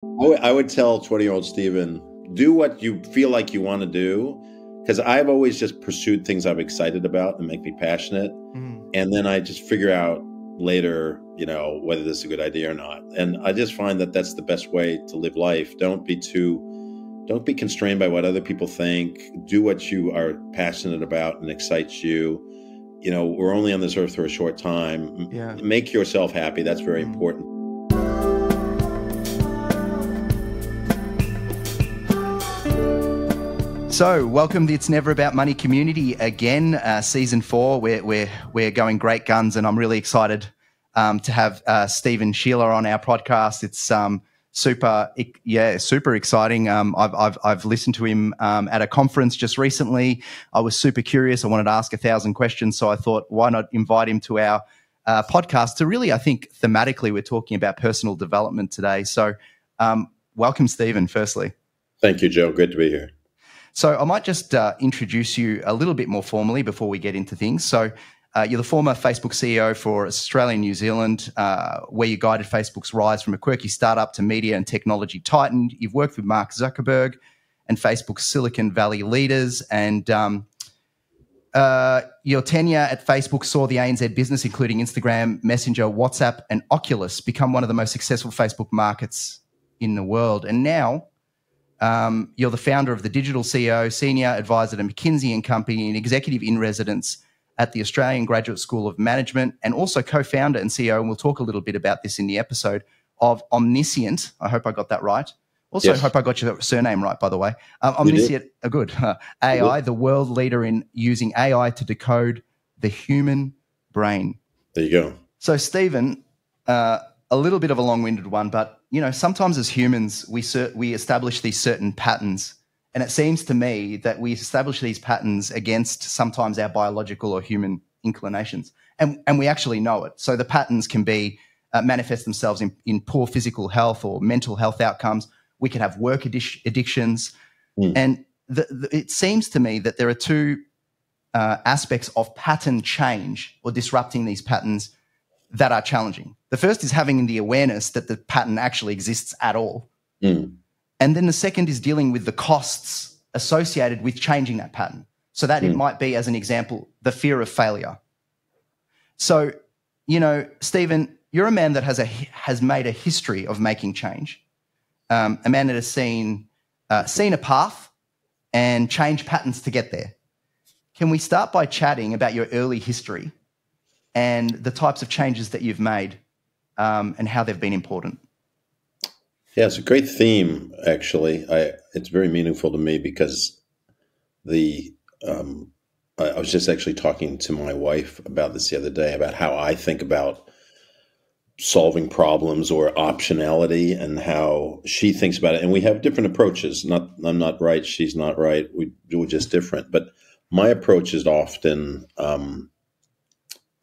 I would tell 20-year-old Stephen, do what you feel like you want to do, because I've always just pursued things I'm excited about and make me passionate. And then I just figure out later, whether this is a good idea or not. And I just find that that's the best way to live life. Don't be constrained by what other people think. Do what you are passionate about and excites you. We're only on this earth for a short time. Yeah. Make yourself happy. That's very important. So, welcome to It's Never About Money community again, season 4. We're going great guns, and I'm really excited to have Stephen Scheeler on our podcast. It's super exciting. I've listened to him at a conference just recently. I was super curious. I wanted to ask 1,000 questions, so I thought, why not invite him to our podcast to really, I think, thematically, we're talking about personal development today. So, welcome, Stephen, firstly. Thank you, Joe. Good to be here. So I might just introduce you a little bit more formally before we get into things. So you're the former Facebook CEO for Australia and New Zealand, where you guided Facebook's rise from a quirky startup to media and technology titan. You've worked with Mark Zuckerberg and Facebook's Silicon Valley leaders, and your tenure at Facebook saw the ANZ business, including Instagram, Messenger, WhatsApp, and Oculus, become one of the most successful Facebook markets in the world. And now you're the founder of the Digital CEO, senior advisor to McKinsey & Company, and executive in residence at the Australian Graduate School of Management, and also co-founder and CEO, and we'll talk a little bit about this in the episode, of Omniscient. I hope I got that right. Also, yes. Hope I got your surname right, by the way. Omniscient, good. AI, the world leader in using AI to decode the human brain. There you go. So, Stephen, a little bit of a long-winded one, but sometimes as humans, we establish these certain patterns, and it seems to me that we establish these patterns against sometimes our biological or human inclinations, and we actually know it. So the patterns can be manifest themselves in poor physical health or mental health outcomes. We could have work addictions, and it seems to me that there are two aspects of pattern change or disrupting these patterns that are challenging. The first is having the awareness that the pattern actually exists at all. And then the second is dealing with the costs associated with changing that pattern. So that it might be, as an example, the fear of failure. So, Stephen, you're a man that has made a history of making change, a man that has seen a path and changed patterns to get there. Can we start by chatting about your early history and the types of changes that you've made and how they've been important? Yeah, it's a great theme, actually. It's very meaningful to me because I was just actually talking to my wife about this the other day, about how I think about solving problems or optionality and how she thinks about it. And we have different approaches. I'm not right, she's not right. We're just different. But my approach is often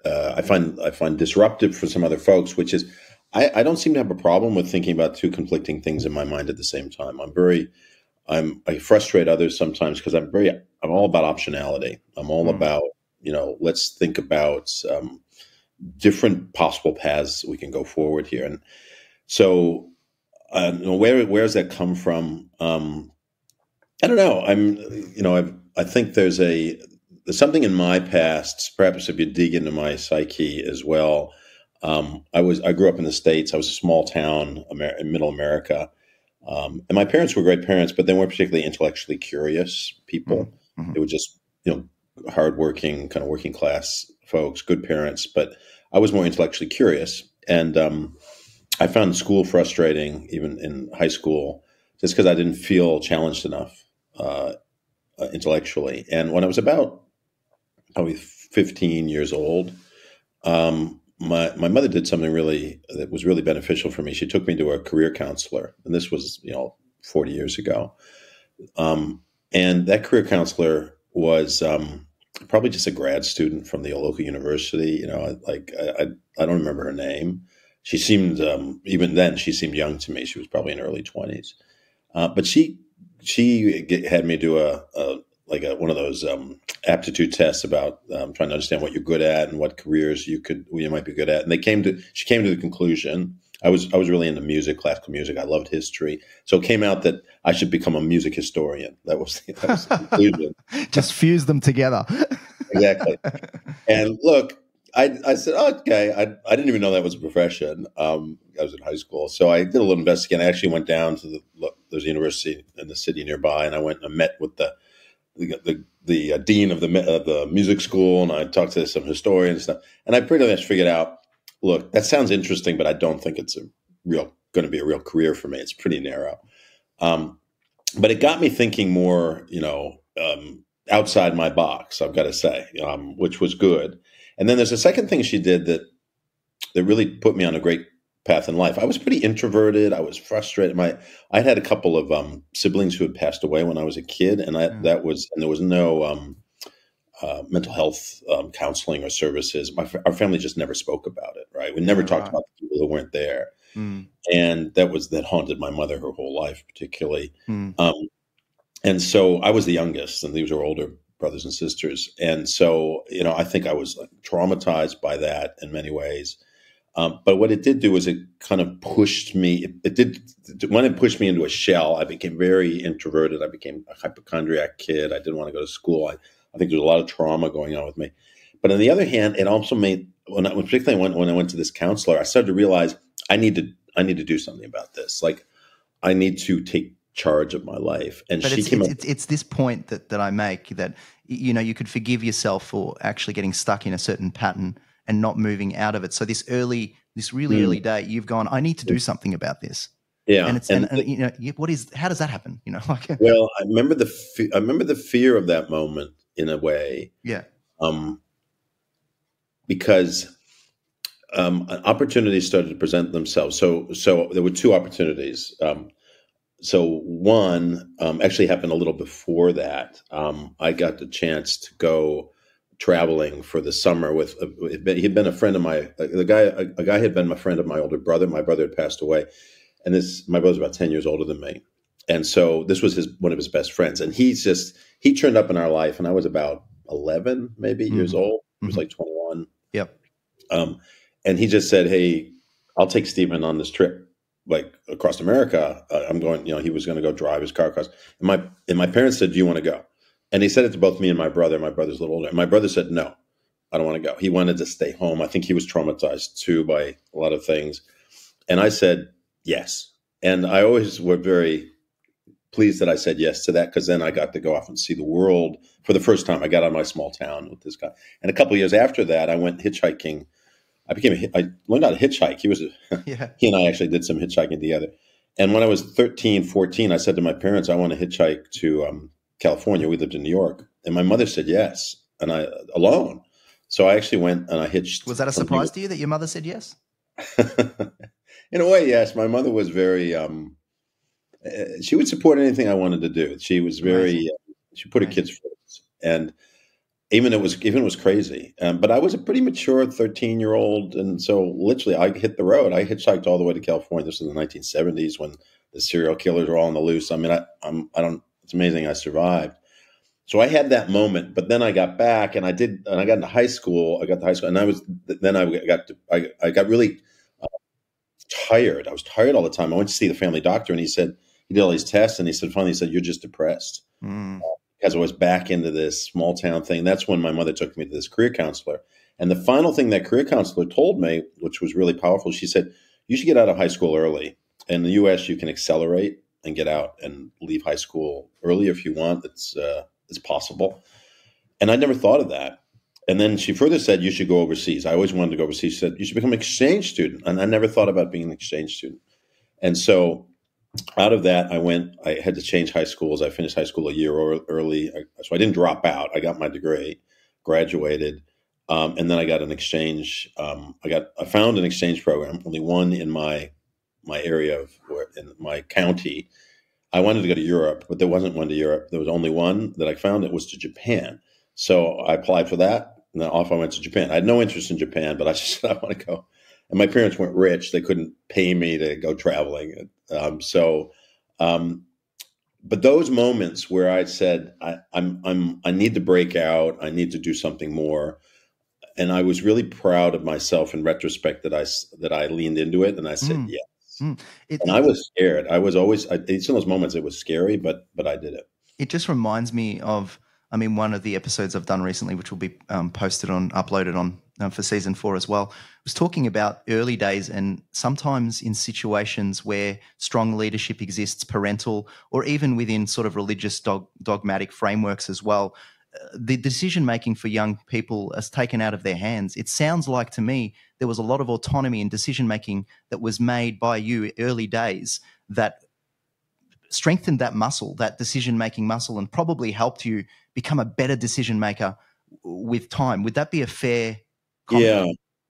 I find disruptive for some other folks, which is I don't seem to have a problem with thinking about two conflicting things in my mind at the same time. I frustrate others sometimes because I'm all about optionality. I'm all about, let's think about different possible paths we can go forward here. And so where does that come from? I don't know. I think there's something in my past, perhaps if you dig into my psyche as well. I grew up in the States. I was a small town in middle America. And my parents were great parents, but they weren't particularly intellectually curious people. Mm-hmm. They were just, hardworking, kind of working class folks, good parents. But I was more intellectually curious. And I found school frustrating, even in high school, just because I didn't feel challenged enough intellectually. And when I was about probably 15 years old, my mother did something that was really beneficial for me. She took me to a career counselor, and this was 40 years ago. And that career counselor was probably just a grad student from the local university. I don't remember her name. She seemed even then she seemed young to me. She was probably in her early 20s, but she had me do one of those aptitude tests about trying to understand what you're good at and what careers you might be good at. And she came to the conclusion, I was really into music, classical music. I loved history, so it came out that I should become a music historian. That was the conclusion. Just fuse them together. Exactly. And look, I said, okay. I didn't even know that was a profession. I was in high school, so I did a little investigating. I actually went down to there's a university in the city nearby, and I went and met with the dean of the music school, and I talked to some historians and stuff. And I pretty much figured out, look, that sounds interesting, but I don't think it's going to be a real career for me. It's pretty narrow. Um, but it got me thinking more, outside my box, I've got to say, which was good. And then there's a second thing she did that really put me on a great path in life. I was pretty introverted. I was frustrated. I had a couple of siblings who had passed away when I was a kid, and there was no mental health counseling or services. Our family just never spoke about it. Right? We never talked about the people who weren't there, and that haunted my mother her whole life, particularly. And so I was the youngest, and these were older brothers and sisters. And so, I think I was like traumatized by that in many ways. But what it did do is it kind of pushed me. When it pushed me into a shell, I became very introverted. I became a hypochondriac kid. I didn't want to go to school. I think there was a lot of trauma going on with me. But on the other hand, it also made, particularly when I went to this counselor, I started to realize I need to do something about this. Like, I need to take charge of my life. And but it's this point that I make, that you could forgive yourself for actually getting stuck in a certain pattern and not moving out of it. So this really early day, you've gone, I need to do something about this. Yeah. And how does that happen? Well, I remember the fear of that moment in a way. Yeah. Because opportunities started to present themselves. So there were two opportunities. So one actually happened a little before that. I got the chance to go traveling for the summer with he'd been a friend of a guy had been a friend of my older brother. My brother had passed away, and my brother's about 10 years older than me, and so this was one of his best friends. And he turned up in our life, and I was about 11 maybe years old. He was like 21. Yep. And he just said, "Hey, I'll take Stephen on this trip, like across America. I'm going." He was going to go drive his car across. And my parents said, "Do you want to go?" And he said it to both me and my brother. My brother's a little older. And my brother said, "No, I don't want to go." He wanted to stay home. I think he was traumatized too by a lot of things. And I said yes. And I always were very pleased that I said yes to that, because then I got to go off and see the world for the first time. I got out of my small town with this guy. And a couple of years after that, I went hitchhiking. I learned how to hitchhike. He and I actually did some hitchhiking together. And when I was 13, 14, I said to my parents, I want to hitchhike to California. We lived in New York. And my mother said yes, and I alone. So I actually went and I hitched. Was that a surprise to you that your mother said yes? In a way, yes. My mother was very, she would support anything I wanted to do. She was very, she put her kids first. And even it was crazy. But I was a pretty mature 13-year-old. And so literally I hit the road. I hitchhiked all the way to California. This was in the 1970s when the serial killers were all on the loose. I mean, it's amazing I survived. So I had that moment, but then I got back and I got into high school. I got to high school, and I got really tired. I was tired all the time. I went to see the family doctor, and he did all these tests, and finally he said, "You're just depressed." Because I was back into this small town thing. That's when my mother took me to this career counselor. And the final thing that career counselor told me, which was really powerful, she said, "You should get out of high school early. In the U.S., you can accelerate and get out and leave high school early if you want. It's possible." And I never thought of that. And then she further said, "You should go overseas." I always wanted to go overseas. She said, "You should become an exchange student." And I never thought about being an exchange student. And so out of that, I had to change high schools. I finished high school a year early. So I didn't drop out. I got my degree, graduated. And then I got an exchange. I found an exchange program, only one in my area in my county. I wanted to go to Europe, but there wasn't one to Europe. There was only one that I found. It was to Japan. So I applied for that, and then off I went to Japan. I had no interest in Japan, but I just said I want to go. And my parents weren't rich; they couldn't pay me to go traveling. But those moments where I said I need to break out, I need to do something more. and I was really proud of myself in retrospect that I leaned into it and I said Mm, yes. mm. And I was scared. I was always, it's in those moments it was scary, but I did it. It just reminds me of, I mean, one of the episodes I've done recently, which will be uploaded on for season 4 as well, was talking about early days, and sometimes in situations where strong leadership exists, parental or even within sort of religious dogmatic frameworks as well, the decision making for young people is taken out of their hands. It sounds like to me there was a lot of autonomy in decision making that was made by you early days that strengthened that muscle, that decision-making muscle, and probably helped you become a better decision maker with time. Would that be a fair comment? Yeah,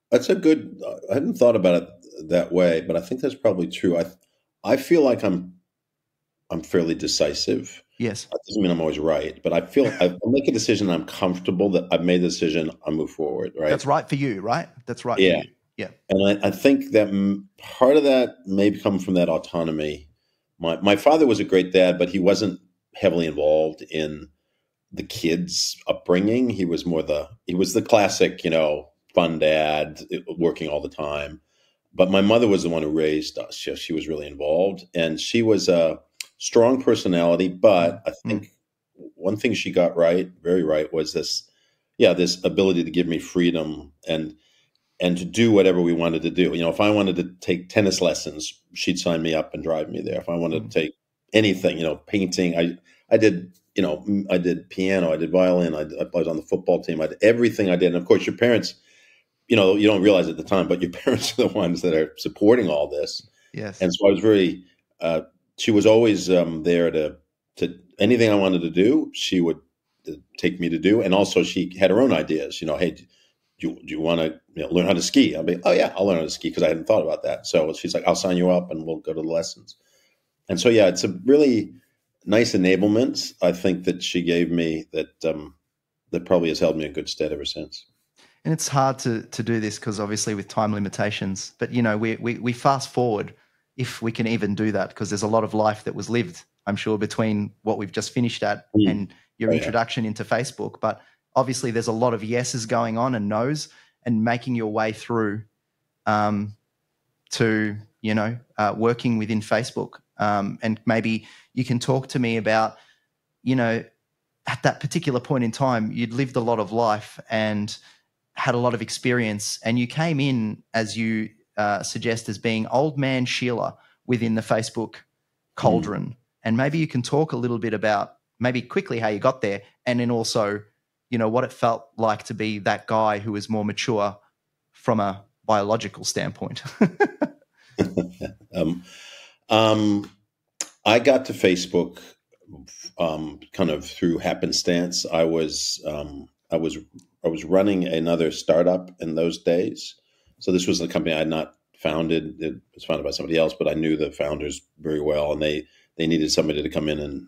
that's a good. I hadn't thought about it that way, but I think that's probably true. I feel like I'm fairly decisive. Yes. That doesn't mean I'm always right, but I feel I make a decision. I'm comfortable that I've made the decision. I move forward. Right. That's right for you, right? That's right for Yeah, you. Yeah. and I think that part of that may come from that autonomy. My father was a great dad, but he wasn't heavily involved in the kids' upbringing. He was the classic, fun dad, working all the time. But my mother was the one who raised us. She was really involved, and she was a strong personality. But I Mm. think one thing she got right, very right, was this ability to give me freedom and to do whatever we wanted to do. If I wanted to take tennis lessons, she'd sign me up and drive me there. If I wanted to take anything, painting, I did, I did piano, I did violin, I was on the football team, I did everything I did. And of course, your parents, you don't realize at the time, but your parents are the ones that are supporting all this. Yes. And so I was very, she was always there to anything I wanted to do, she would take me to do. And also she had her own ideas, hey, do you want to learn how to ski? I'll be, oh yeah, I'll learn how to ski because I hadn't thought about that. So she's like, I'll sign you up and we'll go to the lessons. And so, yeah, it's a really nice enablement, I think, that she gave me that probably has held me in good stead ever since. And it's hard to do this because obviously with time limitations, but we fast forward if we can even do that, because there's a lot of life that was lived, I'm sure, between what we've just finished at and your introduction into Facebook. But obviously there's a lot of yeses going on and no's, and making your way through to working within Facebook. And maybe you can talk to me about, at that particular point in time, you'd lived a lot of life and had a lot of experience, and you came in, as you suggest, as being old man Scheeler within the Facebook cauldron. And maybe you can talk a little bit about maybe quickly how you got there, and then also, what it felt like to be that guy who was more mature from a biological standpoint. I got to Facebook kind of through happenstance. I was running another startup in those days. So this was a company I had not founded. It was founded by somebody else, but I knew the founders very well, and they needed somebody to come in and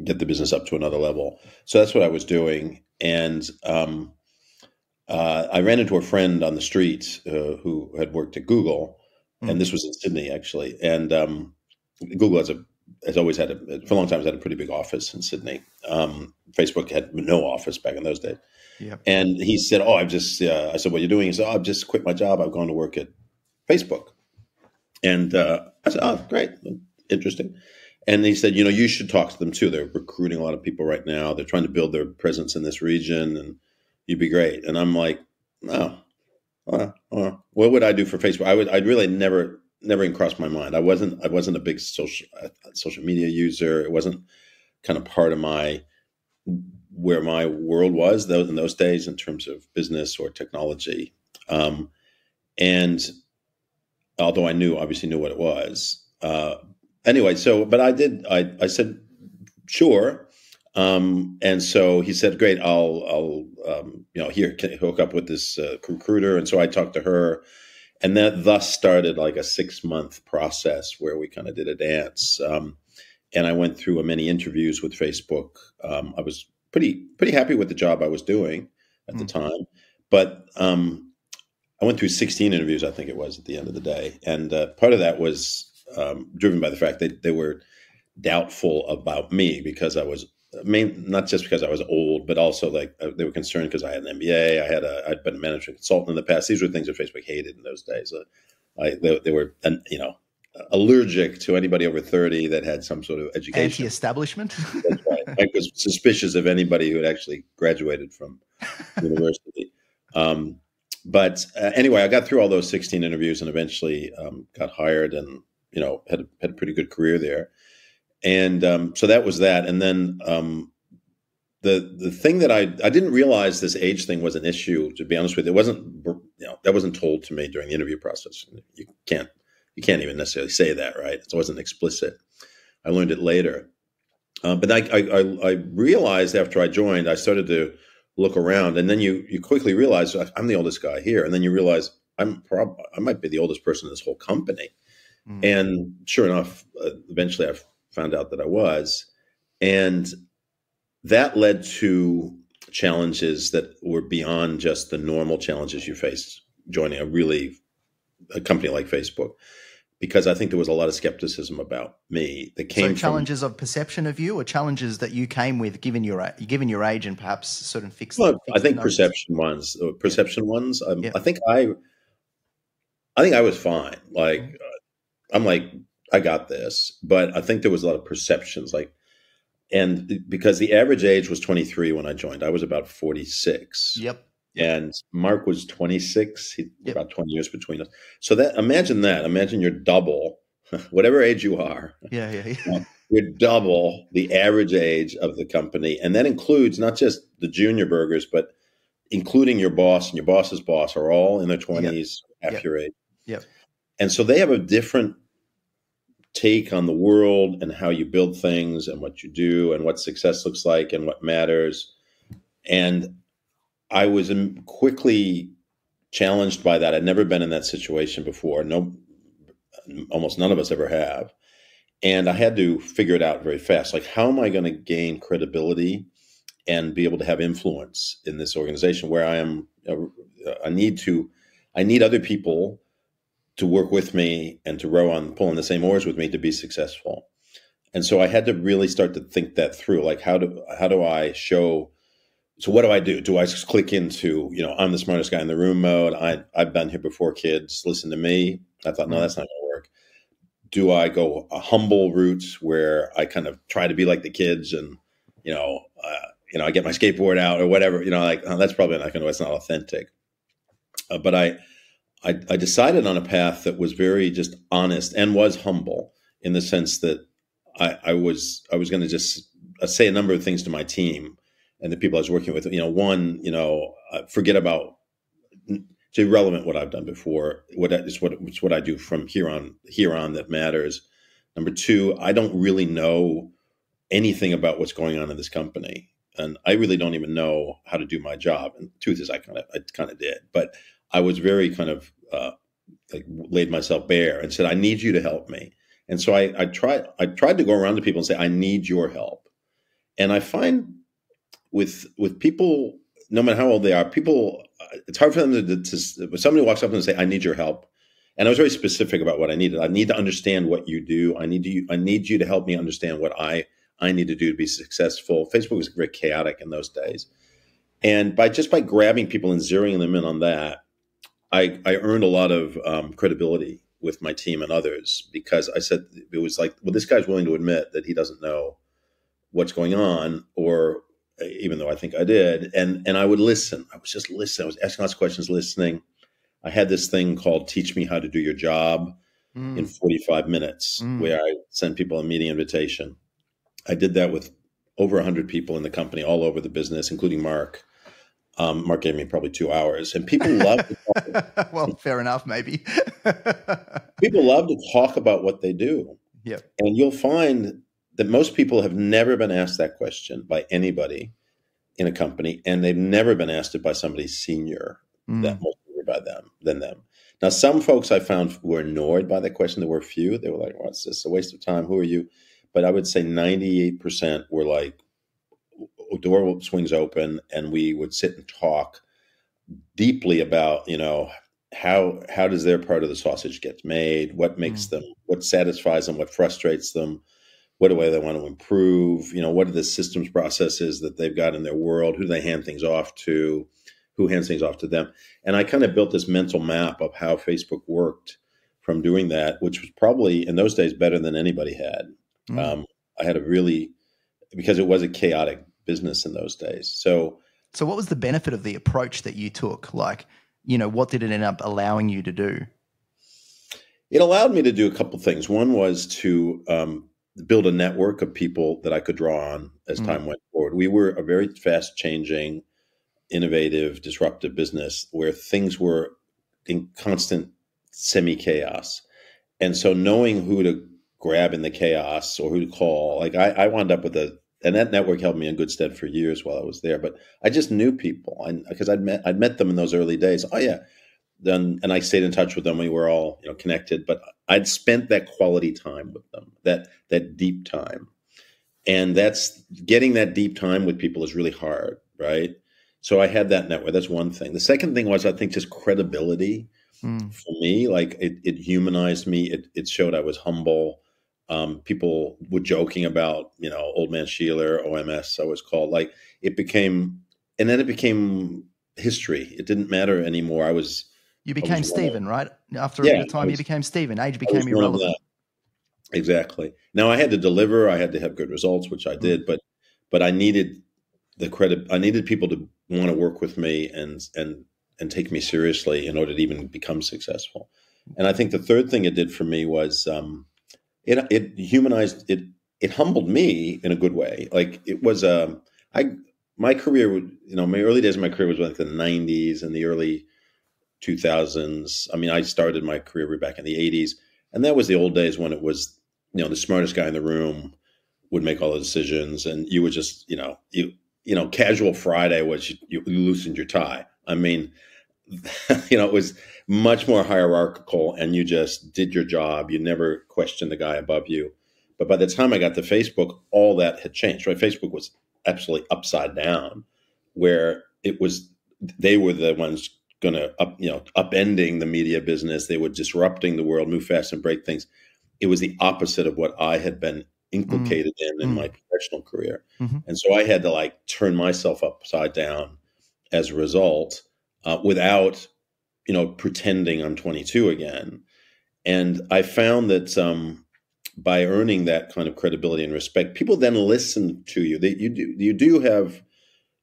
get the business up to another level. So that's what I was doing. And I ran into a friend on the street who had worked at Google, and this was in Sydney, actually. And Google has always had, for a long time, has had a pretty big office in Sydney. Facebook had no office back in those days. Yep. And he said, "Oh, I said, what are you doing?" He said, "Oh, I've just quit my job. I've gone to work at Facebook." And I said, "Oh, great. Interesting." And he said, "You should talk to them too. They're recruiting a lot of people right now. They're trying to build their presence in this region, and you'd be great." And I'm like, "No, what would I do for Facebook?" I'd really never even crossed my mind. I wasn't a big social media user. It wasn't kind of part of where my world was in those days in terms of business or technology. And although I obviously knew what it was. Anyway, but I said, sure. And so he said, great, I'll here, can you hook up with this recruiter? And so I talked to her, and that thus started like a 6-month process where we kind of did a dance. And I went through many interviews with Facebook. I was pretty happy with the job I was doing at the time, but I went through 16 interviews, I think it was, at the end of the day. And part of that was driven by the fact that they were doubtful about me because I was not just because I was old, but also like they were concerned because I had an MBA. I'd been a management consultant in the past. These were things that Facebook hated in those days. They were, allergic to anybody over 30 that had some sort of education. Anti-establishment. That's right. I was suspicious of anybody who had actually graduated from university. But anyway, I got through all those 16 interviews and eventually got hired, and had a pretty good career there. And so that was that. And then the thing that I didn't realize this age thing was an issue. To be honest with you, it wasn't. That wasn't told to me during the interview process. You can't even necessarily say that, right? It wasn't explicit. I learned it later. But I realized after I joined, I started to look around, and then you quickly realize I'm the oldest guy here, and then you realize I might be the oldest person in this whole company. And sure enough, eventually I found out that I was, and that led to challenges that were beyond just the normal challenges you face joining a company like Facebook. Because I think there was a lot of skepticism about me that came from challenges of perception of you, or challenges that you came with, given your age, and perhaps sort of fixed. Well, I think perception ones. Yeah. I think I was fine. Like I'm like I got this, but I think there was a lot of perceptions. And because the average age was 23 when I joined, I was about 46. Yep. And Mark was 26, about 20 years between us. So imagine you're double, whatever age you are. Yeah. You're double the average age of the company. And that includes not just the junior burgers, but including your boss and your boss's boss are all in their 20s, half your age. Yep. And so they have a different take on the world and how you build things and what you do and what success looks like and what matters. And I was quickly challenged by that. I'd never been in that situation before. Almost none of us ever have. And I had to figure it out very fast. Like, how am I going to gain credibility and be able to have influence in this organization where I am? I need other people to work with me and to pull on the same oars with me to be successful. And so I had to really start to think that through. Like, how do I show? So what do I do? Do I just click into, I'm the smartest guy in the room mode? I've been here before, kids. Listen to me. I thought, no, that's not going to work. Do I go a humble route where I kind of try to be like the kids and, I get my skateboard out or whatever, that's probably not going to, it's not authentic. But I decided on a path that was very just honest and was humble in the sense that I was going to just say a number of things to my team and the people I was working with. Forget about, it's irrelevant what I've done before. It's what I do from here on that matters. Number two, I don't really know anything about what's going on in this company, and I really don't even know how to do my job. And the truth is, I kind of did, but I was very kind of laid myself bare and said, I need you to help me. And so I tried to go around to people and say, I need your help. And I find with people, no matter how old they are, it's hard for them to when somebody walks up and say, I need your help. And I was very specific about what I needed. I need to understand what you do. I need you to help me understand what I need to do to be successful. Facebook was very chaotic in those days. And by grabbing people and zeroing them in on that, I earned a lot of credibility with my team and others, because I said, it was like, well, this guy's willing to admit that he doesn't know what's going on, or even though I think I did. And I would listen. I was just listening. I was asking lots of questions, listening. I had this thing called Teach Me How to Do Your Job in 45 minutes, where I send people a meeting invitation. I did that with over 100 people in the company, all over the business, including Mark. Mark gave me probably 2 hours, and people love to talk. Well, fair enough, maybe. People love to talk about what they do. Yep. And you'll find that most people have never been asked that question by anybody in a company, and they've never been asked it by somebody senior than them. Now, some folks I found were annoyed by that question. There were a few. They were like, what's this? A waste of time. Who are you? But I would say 98% were like, door swings open, and we would sit and talk deeply about, how does their part of the sausage get made? What makes them, what satisfies them, what frustrates them, what do they want to improve? What are the systems processes that they've got in their world? Who do they hand things off to? Who hands things off to them? And I kind of built this mental map of how Facebook worked from doing that, which was probably in those days better than anybody had. I had a really, because it was a chaotic business in those days. So what was the benefit of the approach that you took? Like, what did it end up allowing you to do? It allowed me to do a couple things. One was to build a network of people that I could draw on as time went forward. We were a very fast changing, innovative, disruptive business where things were in constant semi-chaos. And so knowing who to grab in the chaos or who to call, like I wound up with and that network held me in good stead for years while I was there. But I just knew people, because I'd met them in those early days. Oh yeah, and I stayed in touch with them. We were all connected, but I'd spent that quality time with them, that deep time, and that's getting that deep time with people is really hard, right? So I had that network. That's one thing. The second thing was, I think, just credibility for me. Like it humanized me. It showed I was humble. People were joking about, old man Scheeler, OMS, I was called. Like it became history. It didn't matter anymore. You became Stephen, right? After a yeah, bit of time, you became Stephen. Age became irrelevant. Exactly. Now I had to deliver. I had to have good results, which I did. But I needed the credit. I needed people to want to work with me and take me seriously in order to even become successful. And I think the third thing it did for me was it humanized it. It humbled me in a good way. Like it was my career. My early days of my career was like the '90s and the early 2000s. I mean, I started my career back in the '80s, and that was the old days when it was, the smartest guy in the room would make all the decisions, and you would just, casual Friday was you loosened your tie. I mean, it was much more hierarchical, and you just did your job. You never questioned the guy above you. But by the time I got to Facebook, all that had changed. Right? Facebook was absolutely upside down, where they were the ones going to upending the media business. They were disrupting the world, move fast and break things. It was the opposite of what I had been inculcated in my professional career. And so I had to turn myself upside down as a result, without, pretending I'm 22 again. And I found that by earning that kind of credibility and respect, people then listen to you. You do have,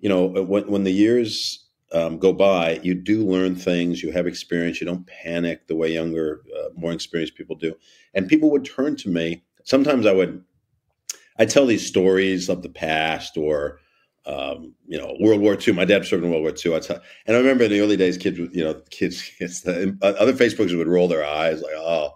when the years go by, you do learn things, you have experience, you don't panic the way younger, more experienced people do. And people would turn to me. Sometimes I'd tell these stories of the past or, World War II. My dad served in World War II. And I remember in the early days, kids, other Facebookers would roll their eyes like, oh,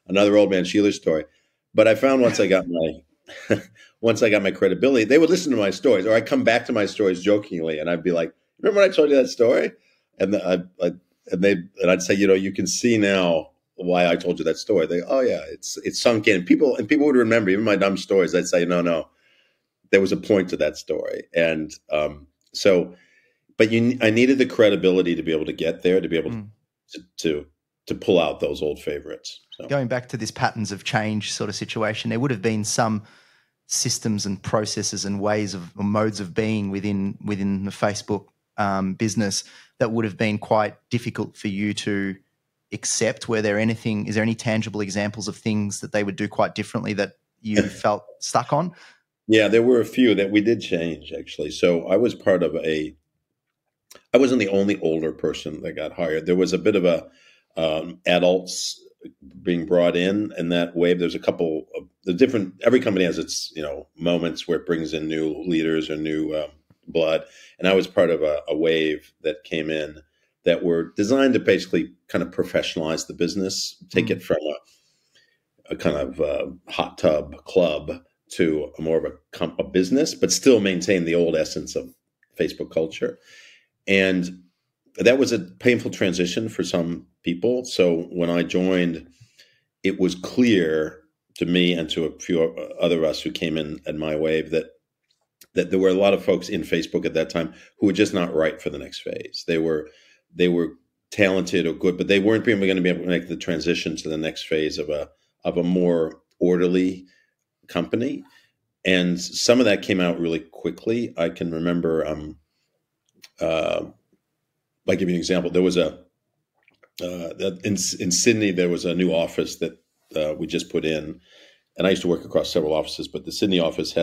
another old man Scheeler story. But I found once I got my credibility, they would listen to my stories, or I'd come back to my stories jokingly, and I'd be like, "Remember when I told you that story?" And I'd say, you can see now why I told you that story. Oh yeah, it's sunk in. People would remember even my dumb stories. They'd say, no, there was a point to that story, and but I needed the credibility to be able to get there, to be able to pull out those old favorites. So. Going back to this patterns of change sort of situation, there would have been some systems and processes and ways of or modes of being within the Facebook business that would have been quite difficult for you to accept. Is there any tangible examples of things that they would do quite differently that you felt stuck on? Yeah, there were a few that we did change, actually. So I was part of I wasn't the only older person that got hired. There was a bit of adults being brought in that wave. There's a couple of the different, every company has its, moments where it brings in new leaders or new blood. And I was part of a wave that came in that were designed to basically kind of professionalize the business, take it from a kind of hot tub club to more of a business, but still maintain the old essence of Facebook culture. And that was a painful transition for some people. So when I joined, it was clear to me and to a few other of us who came in at my wave that there were a lot of folks in Facebook at that time who were just not right for the next phase. They were talented or good, but they weren't going to be able to make the transition to the next phase of a more orderly, company, and some of that came out really quickly. I can remember, I'll give you an example. There was in Sydney, there was a new office that we just put in, and I used to work across several offices, but the Sydney office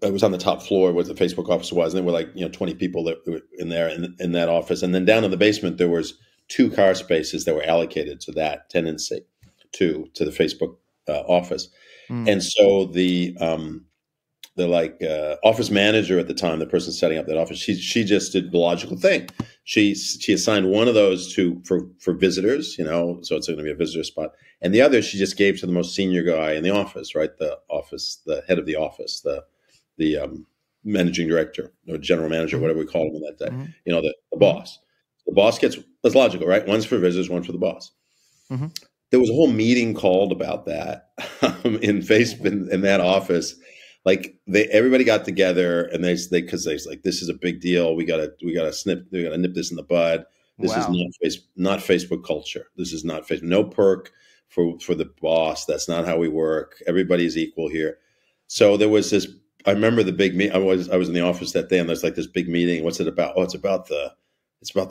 it was on the top floor where the Facebook office was, and there were like 20 people that were in there in that office, and then down in the basement there was 2 car spaces that were allocated to that tenancy, to the Facebook office, and so the office manager at the time, the person setting up that office, she just did the logical thing. She assigned one of those for visitors, so it's going to be a visitor spot, and the other she just gave to the most senior guy in the office, right? The head of the office, the managing director or general manager, whatever we call him in that day, the boss. The boss that's logical, right? One's for visitors, one for the boss. Mm-hmm. There was a whole meeting called about that in Facebook in that office. Like everybody got together and they because they like, this is a big deal. We gotta nip this in the bud. This is not Facebook culture. This is not Facebook. No perk for the boss. That's not how we work. Everybody's equal here. So there was this. I remember the big meeting. I was in the office that day, and there's like this big meeting. What's it about? Oh, it's about the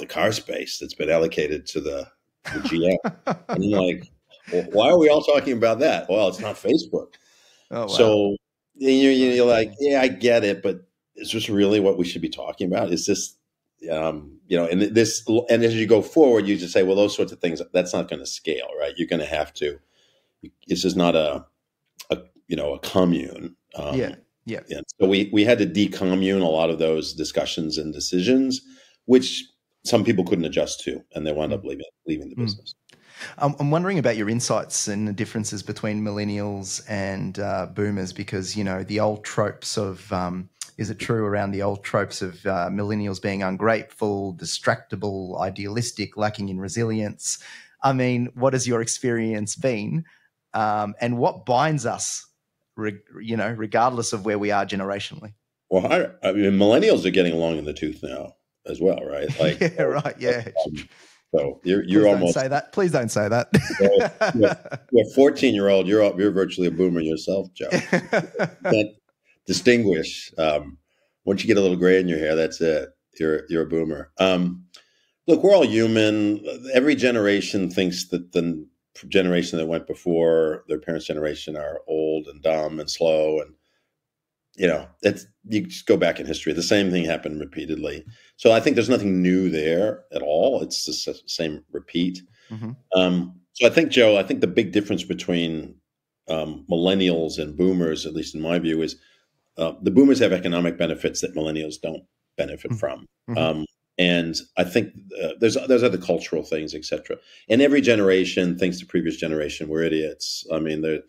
car space that's been allocated to the GM. And you're like, well, why are we all talking about that? Well, it's not Facebook. Oh, wow. So you're like, yeah, I get it, but is this really what we should be talking about? Is this, and as you go forward, you just say, well, those sorts of things, that's not going to scale, right? You're going to have to. This is not a commune. Yeah. So we had to decommune a lot of those discussions and decisions, which some people couldn't adjust to, and they wound up leaving the business. I'm wondering about your insights and the differences between millennials and boomers, because, the old tropes of, is it true around the old tropes of millennials being ungrateful, distractible, idealistic, lacking in resilience? I mean, what has your experience been? And what binds us, regardless of where we are generationally? Well, I mean, millennials are getting along in the tooth now as well, right? Like, yeah, right, yeah. So you're almost. Say that. Please don't say that. You're a 14-year-old. You're virtually a boomer yourself, Joe. You can't distinguish. Once you get a little gray in your hair, that's it. You're a boomer. Look, we're all human. Every generation thinks that the generation that went before their parents' generation are old and dumb and slow, and you just go back in history. The same thing happened repeatedly. So I think there's nothing new there at all. It's just the same repeat. Mm-hmm. So I think, Joe, the big difference between millennials and boomers, at least in my view, is the boomers have economic benefits that millennials don't benefit from. Mm-hmm. And I think there's other cultural things, et cetera. And every generation thinks the previous generation were idiots. I mean, they're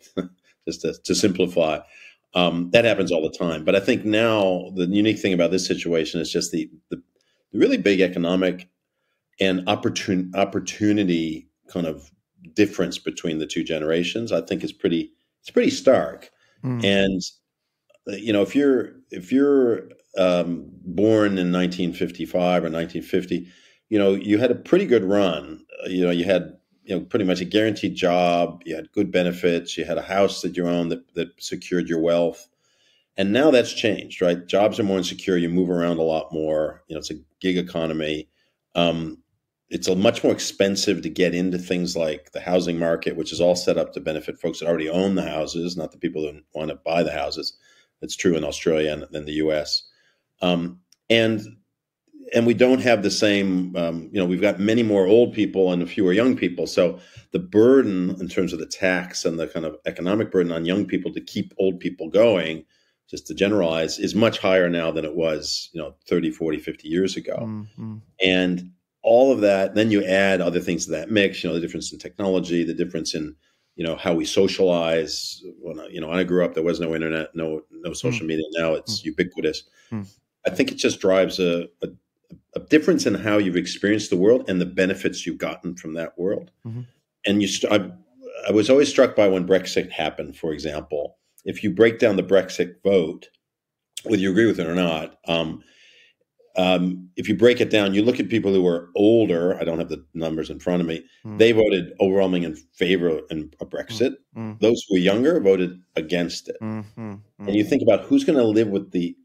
just to simplify. That happens all the time. But I think now the unique thing about this situation is just the really big economic and opportunity kind of difference between the two generations. I think it's pretty stark. Mm. And if you're born in 1955 or 1950, you had a pretty good run. You had pretty much a guaranteed job. You had good benefits. You had a house that you owned that secured your wealth. And now that's changed, right? Jobs are more insecure. You move around a lot more. It's a gig economy. It's much more expensive to get into things like the housing market, which is all set up to benefit folks that already own the houses, not the people who want to buy the houses. That's true in Australia and in the U.S. And we don't have the same, we've got many more old people and fewer young people. So the burden in terms of the tax and the kind of economic burden on young people to keep old people going, just to generalize, is much higher now than it was, 30, 40, 50 years ago. Mm-hmm. And all of that, then you add other things to that mix, the difference in technology, the difference in, how we socialize. When I grew up, there was no internet, no social media. Now it's ubiquitous. I think it just drives a difference in how you've experienced the world and the benefits you've gotten from that world. Mm-hmm. And I was always struck by when Brexit happened, for example. If you break down the Brexit vote, whether you agree with it or not, if you break it down, you look at people who were older. I don't have the numbers in front of me. They voted overwhelming in favor of Brexit. Those who were younger voted against it. And you think about who's going to live with the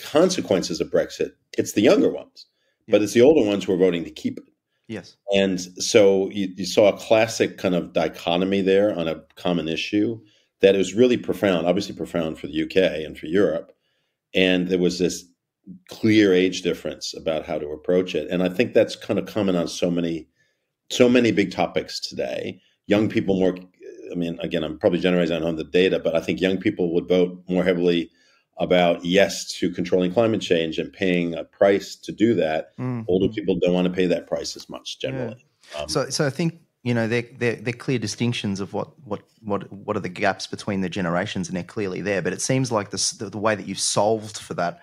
consequences of Brexit. It's the younger ones, but it's the older ones who are voting to keep it. Yes. And so you saw a classic kind of dichotomy there on a common issue that is really profound, obviously profound for the UK and for Europe. And there was this clear age difference about how to approach it. And I think that's kind of common on so many big topics today. Young people more, I mean, again, I'm probably generalizing on the data, but I think young people would vote more heavily about yes to controlling climate change and paying a price to do that. Older people don't want to pay that price as much generally. Yeah. So I think, they're clear distinctions of what are the gaps between the generations, and they're clearly there. But it seems like the way that you've solved for that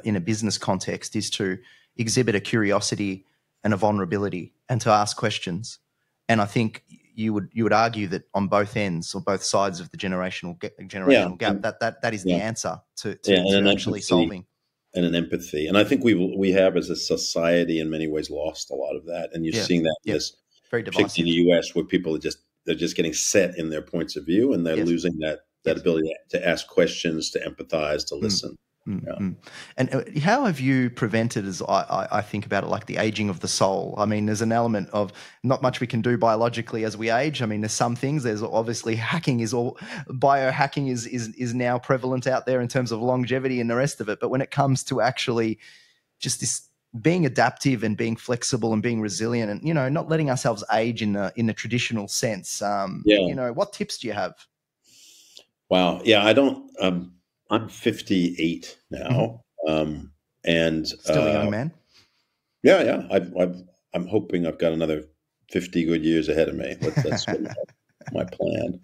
in a business context is to exhibit a curiosity and a vulnerability and to ask questions. And I think you would argue that on both ends or both sides of the generational gap, that is the answer to actually solving. And an empathy. And I think we have as a society in many ways lost a lot of that. And you're seeing that in this, very divisive. in the US, where people are they're just getting set in their points of view, and they're losing that ability to ask questions, to empathize, to listen. And how have you prevented, as I think about it, like the aging of the soul? I mean, there's an element of not much we can do biologically as we age. I mean, there's some things. There's obviously biohacking is now prevalent out there in terms of longevity and the rest of it. But when it comes to actually just this being adaptive and being flexible and being resilient and not letting ourselves age in the traditional sense, what tips do you have? Wow, yeah, I don't. I'm 58 now, and still a young man. Yeah. I'm hoping I've got another 50 good years ahead of me. That's my plan.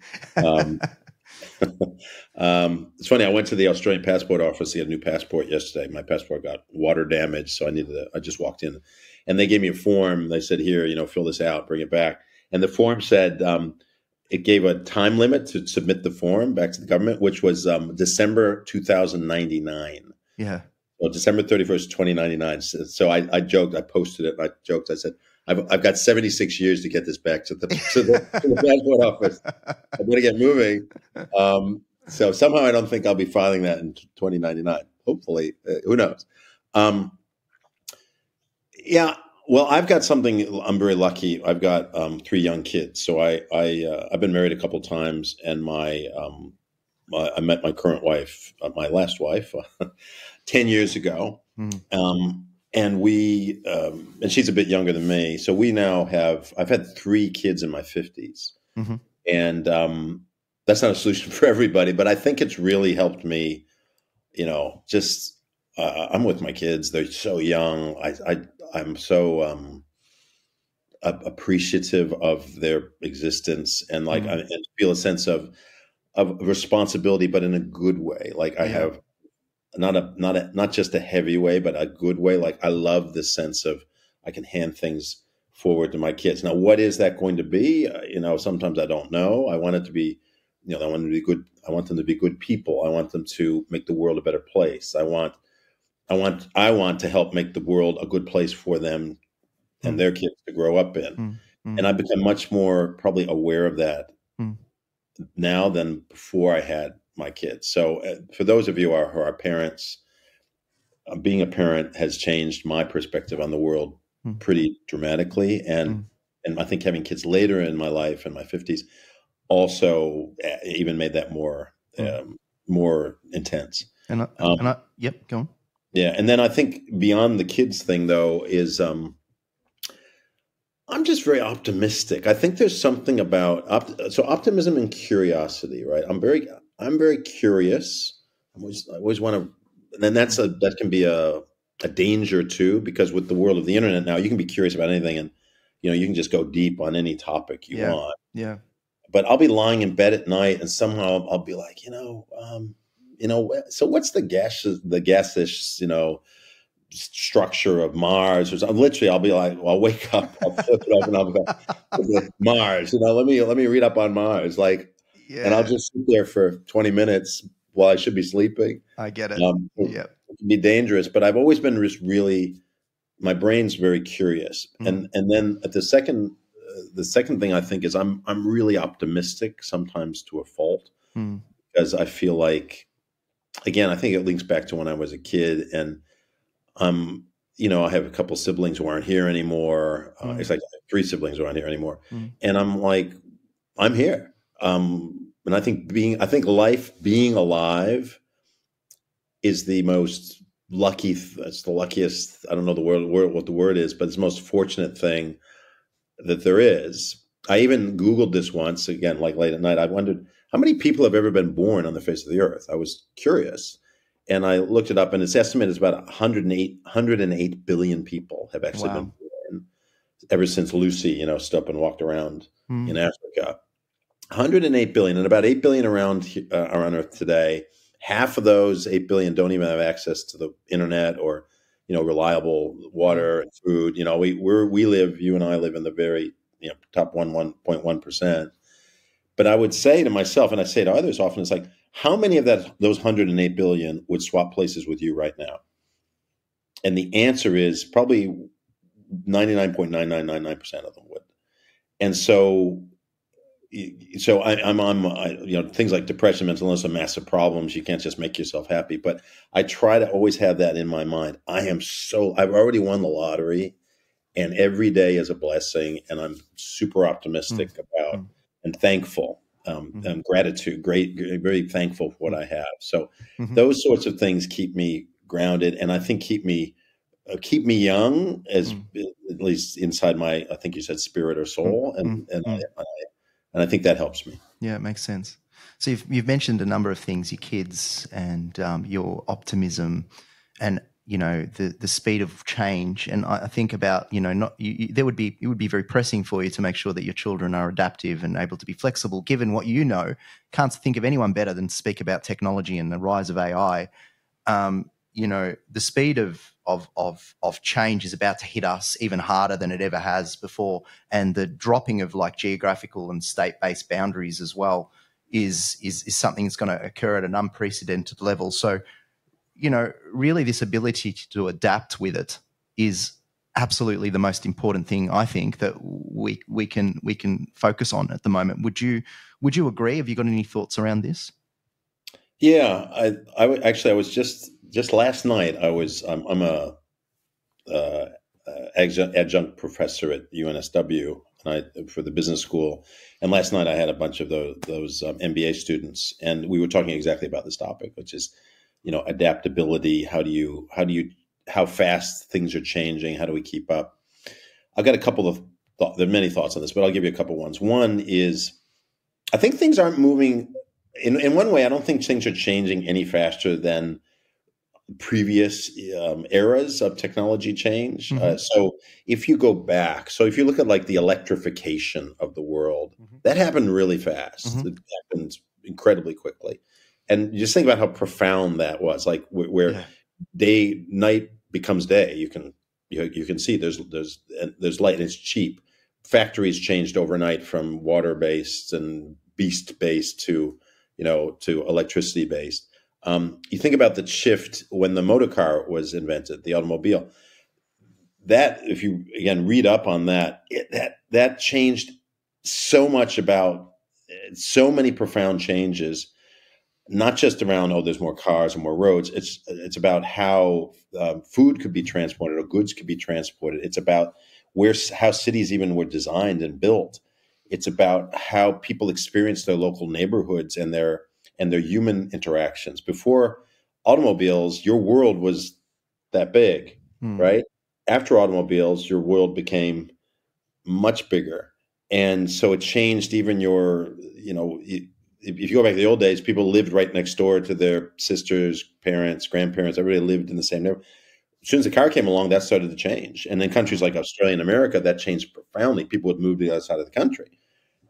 It's funny. I went to the Australian passport office to get a new passport yesterday. My passport got water damaged, so I just walked in, and they gave me a form. They said, "Here, fill this out, bring it back." And the form said. It gave a time limit to submit the form back to the government, which was December 2099. Yeah. Well, December 31st, 2099. So I joked, I posted it, and I joked, I said, I've got 76 years to get this back to the passport office. I'm going to get moving. So somehow I don't think I'll be filing that in 2099. Hopefully, who knows? Yeah. Well, I've got something. I'm very lucky. I've got 3 young kids. So I've been married a couple of times, and I met my current wife, my last wife, 10 years ago, and we and she's a bit younger than me. So we now I've had 3 kids in my 50s, and that's not a solution for everybody, but I think it's really helped me. Just I'm with my kids. They're so young. I'm so appreciative of their existence, and I feel a sense of responsibility, but in a good way. Like I have not just a heavy way, but a good way. Like I love this sense of I can hand things forward to my kids. Now, what is that going to be? Sometimes I don't know. I want it to be, I want them to be good. I want them to be good people. I want them to make the world a better place. I want to help make the world a good place for them and their kids to grow up in. And I've become much more probably aware of that now than before I had my kids. So for those of you who are parents, being a parent has changed my perspective on the world pretty dramatically. And I think having kids later in my life, in my 50s, also even made that more intense. Yep, go on. Yeah, and then I think beyond the kids thing, though, is I'm just very optimistic. I think there's something about optimism and curiosity, right? I'm very curious. I always want to, and then that can be a danger too, because with the world of the internet now, you can be curious about anything, and you can just go deep on any topic you want. Yeah. But I'll be lying in bed at night, and somehow I'll be like, so what's the gaseous, structure of Mars or something? Literally, I'll be like, I'll wake up, I'll flip it up, and I'll be like, Mars. Let me read up on Mars, and I'll just sit there for 20 minutes while I should be sleeping. I get it. be dangerous, but I've always been just really, my brain's very curious. And then at the second thing I think is I'm really optimistic, sometimes to a fault, Mm. because I feel like, again, I think it links back to when I was a kid, and I'm, I have a couple siblings who aren't here anymore. It's like I have three siblings who aren't here anymore, and I'm like, I'm here. And I think life, being alive, is the most lucky. It's the luckiest. I don't know what the word is, but it's the most fortunate thing that there is. I even Googled this once, again, like late at night. I wondered how many people have ever been born on the face of the earth. I was curious. And I looked it up, and its estimate is about 108 billion people have actually been Wow. born ever since Lucy, stood up and walked around in Africa. 108 billion, and about 8 billion are on Earth today. Half of those 8 billion don't even have access to the internet or, reliable water and food. You and I live in the very, top 1.1%. But I would say to myself, and I say to others often, it's like, how many of those 108 billion would swap places with you right now? And the answer is probably 99.9999% of them would. And I'm on, things like depression, mental illness are massive problems. You can't just make yourself happy. But I try to always have that in my mind. I've already won the lottery, and every day is a blessing. And I'm super optimistic about and thankful, and gratitude, very thankful for what I have. So those sorts of things keep me grounded, and I think keep me young, as at least inside my, I think you said spirit or soul, and I think that helps me. Yeah, it makes sense. So you've mentioned a number of things: your kids and your optimism, and the speed of change. And I think about it would be very pressing for you to make sure that your children are adaptive and able to be flexible. Given what can't think of anyone better than to speak about technology and the rise of AI. The speed of change is about to hit us even harder than it ever has before, and the dropping of like geographical and state-based boundaries as well is something that's going to occur at an unprecedented level. So, really, this ability to adapt with it is absolutely the most important thing, I think, that we can focus on at the moment. Would you agree? Have you got any thoughts around this? Yeah, I was just last night. I'm a adjunct professor at UNSW, and for the business school. And last night I had a bunch of those MBA students, and we were talking exactly about this topic, which is, adaptability. How fast things are changing? How do we keep up? I've got a couple of there are many thoughts on this, but I'll give you a couple ones. One is, I think things aren't moving in one way. I don't think things are changing any faster than previous eras of technology change. So if you go back, if you look at like the electrification of the world, that happened really fast. It happened incredibly quickly. And just think about how profound that was, like where night becomes day. You can see there's light, and it's cheap. Factories changed overnight from water-based and beast-based to electricity-based. You think about the shift when the motor car was invented, the automobile. That, if you again read up on that, that changed so much, about so many profound changes. Not just around, there's more cars and more roads. It's about how food could be transported or goods could be transported. It's about how cities even were designed and built. It's about how people experience their local neighborhoods and their human interactions. Before automobiles, your world was that big, right? After automobiles, your world became much bigger. And so it changed even if you go back to the old days, people lived right next door to their sisters, parents, grandparents. Everybody lived in the same neighborhood. As soon as the car came along, that started to change. And in countries like Australia and America, that changed profoundly. People would move to the other side of the country.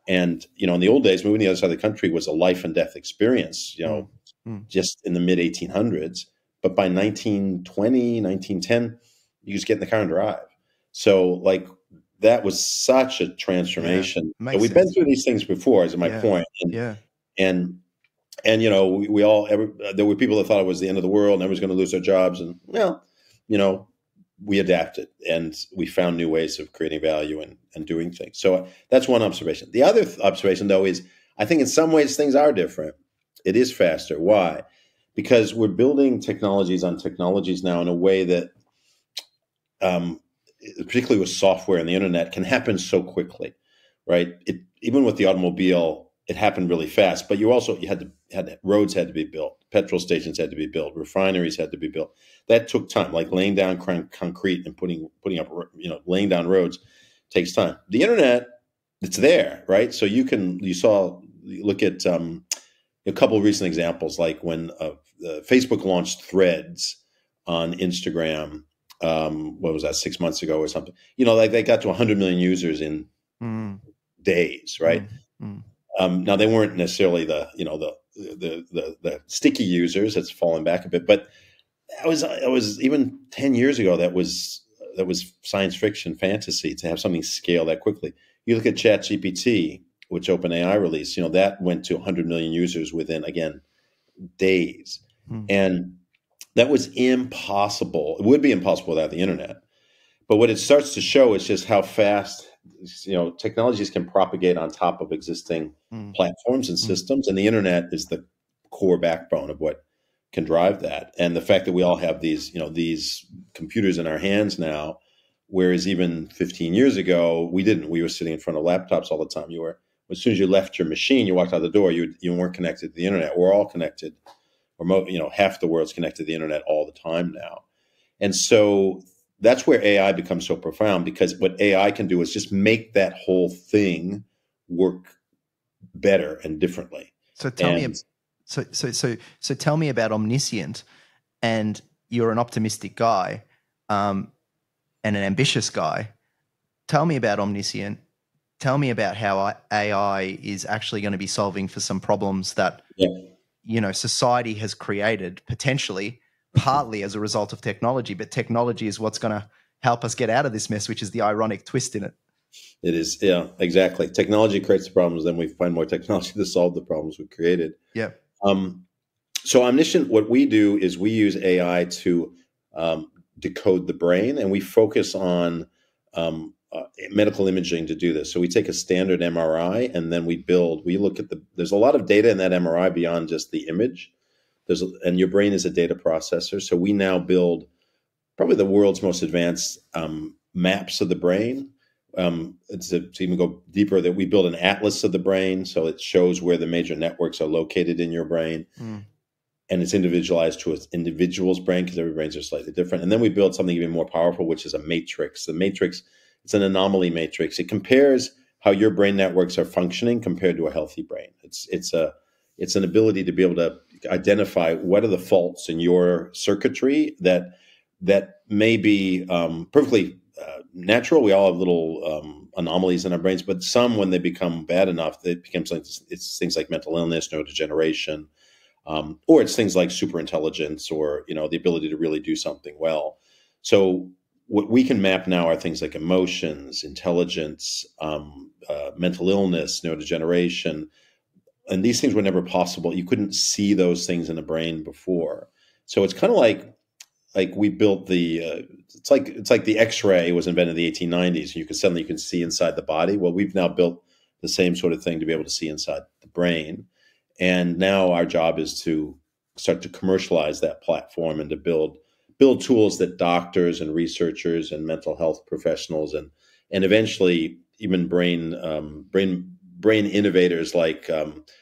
And, in the old days, moving to the other side of the country was a life and death experience, just in the mid 1800s. But by 1920, 1910, you just get in the car and drive. So like that was such a transformation. So we've been through these things before, is my point. And And there were people that thought it was the end of the world and everyone's going to lose their jobs. And you know, we adapted and we found new ways of creating value and doing things. So that's one observation. The other observation, though, is I think in some ways things are different. It is faster. Why? Because we're building technologies on technologies now in a way that, particularly with software and the internet, can happen so quickly, right? Even with the automobile, it happened really fast. But roads had to be built, petrol stations had to be built, refineries had to be built. That took time. Like laying down concrete and putting up, laying down roads takes time. The internet, it's there, right? So look at a couple of recent examples, like when Facebook launched Threads on Instagram. What was that, 6 months ago or something? Like they got to 100 million users in days, right? Now they weren't necessarily the sticky users. It's fallen back a bit, but it was even 10 years ago. That was science fiction, fantasy to have something scale that quickly. You look at ChatGPT, which OpenAI released. That went to 100 million users within, again, days, and that was impossible. It would be impossible without the internet. But what it starts to show is just how fast technologies can propagate on top of existing platforms and systems, and the internet is the core backbone of what can drive that. And the fact that we all have these computers in our hands now, whereas even 15 years ago we didn't. We were sitting in front of laptops all the time. As soon as you left your machine, you walked out the door, you weren't connected to the internet. We're all connected, or half the world's connected to the internet all the time now. And so that's where AI becomes so profound, because what AI can do is just make that whole thing work better and differently. So tell me about Omniscient. And you're an optimistic guy, and an ambitious guy. Tell me about Omniscient. Tell me about how AI is actually going to be solving for some problems that society has created, potentially partly as a result of technology, but technology is what's going to help us get out of this mess, which is the ironic twist in it. It is, yeah, exactly. Technology creates the problems, then we find more technology to solve the problems we created. Yeah. So Omniscient, what we do is we use AI to decode the brain, and we focus on medical imaging to do this. So we take a standard MRI, and then we look at there's a lot of data in that MRI beyond just the image. And your brain is a data processor. So we now build probably the world's most advanced maps of the brain. To even go deeper, that we build an atlas of the brain, so it shows where the major networks are located in your brain. And it's individualized to an individual's brain, because every brains are slightly different. And then we build something even more powerful, which is a matrix. The matrix, it's an anomaly matrix. It compares how your brain networks are functioning compared to a healthy brain. It's an ability to be able to identify what are the faults in your circuitry that may be perfectly natural. We all have little anomalies in our brains, but some, when they become bad enough, it becomes it's things like mental illness, neurodegeneration, or it's things like superintelligence, or the ability to really do something well. So what we can map now are things like emotions, intelligence, mental illness, neurodegeneration. And these things were never possible. You couldn't see those things in the brain before. So it's kind of like we built it's like the X-ray was invented in the 1890s. And you can see inside the body. Well, we've now built the same sort of thing to be able to see inside the brain. And now our job is to start to commercialize that platform and to build tools that doctors and researchers and mental health professionals and eventually even brain innovators, like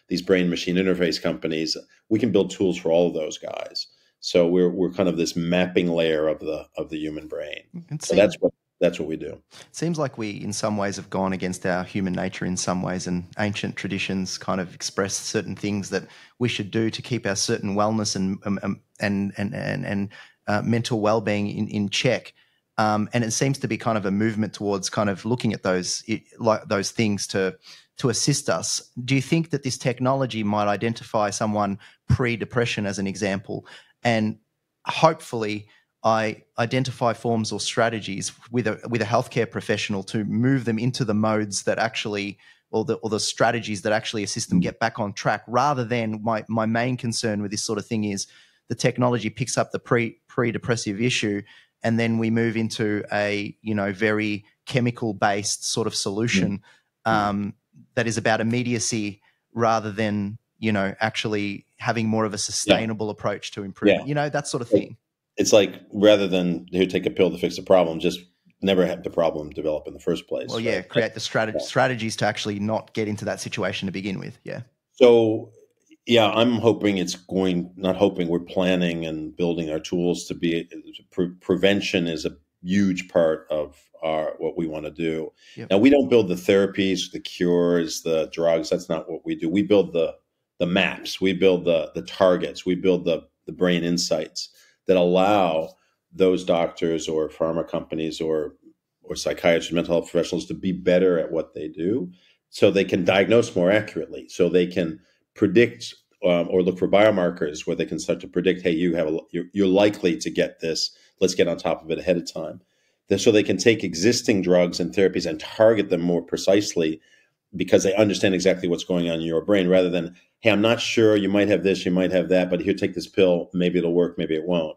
these brain machine interface companies, we can build tools for all of those guys. So we're kind of this mapping layer of the human brain. So that's what we do. It seems like we, in some ways, have gone against our human nature in some ways, and ancient traditions kind of express certain things that we should do to keep our certain wellness and mental well-being in check. And it seems to be kind of a movement towards kind of looking at those things to assist us. Do you think that this technology might identify someone pre-depression, as an example, and hopefully I identify forms or strategies with a healthcare professional to move them into the modes that actually or the strategies that actually assist them get back on track, rather than my main concern with this sort of thing is the technology picks up the pre-depressive issue, and then we move into a very chemical-based sort of solution that is about immediacy rather than actually having more of a sustainable approach to improvement. That sort of thing. It's like, rather than here, take a pill to fix the problem, just never have the problem develop in the first place. Well, yeah, create the strategies to actually not get into that situation to begin with. Yeah. So, yeah, I'm hoping we're planning and building our tools to be, prevention is a huge part of what we want to do. Yep. Now, we don't build the therapies, the cures, the drugs. That's not what we do. We build the maps. We build the targets. We build the brain insights that allow those doctors or pharma companies or psychiatrists, mental health professionals to be better at what they do, so they can diagnose more accurately, so they can predict or look for biomarkers where they can start to predict, hey, you're likely to get this. Let's get on top of it ahead of time. So they can take existing drugs and therapies and target them more precisely, because they understand exactly what's going on in your brain, rather than, hey, I'm not sure, you might have this, you might have that, but here, take this pill, maybe it'll work, maybe it won't.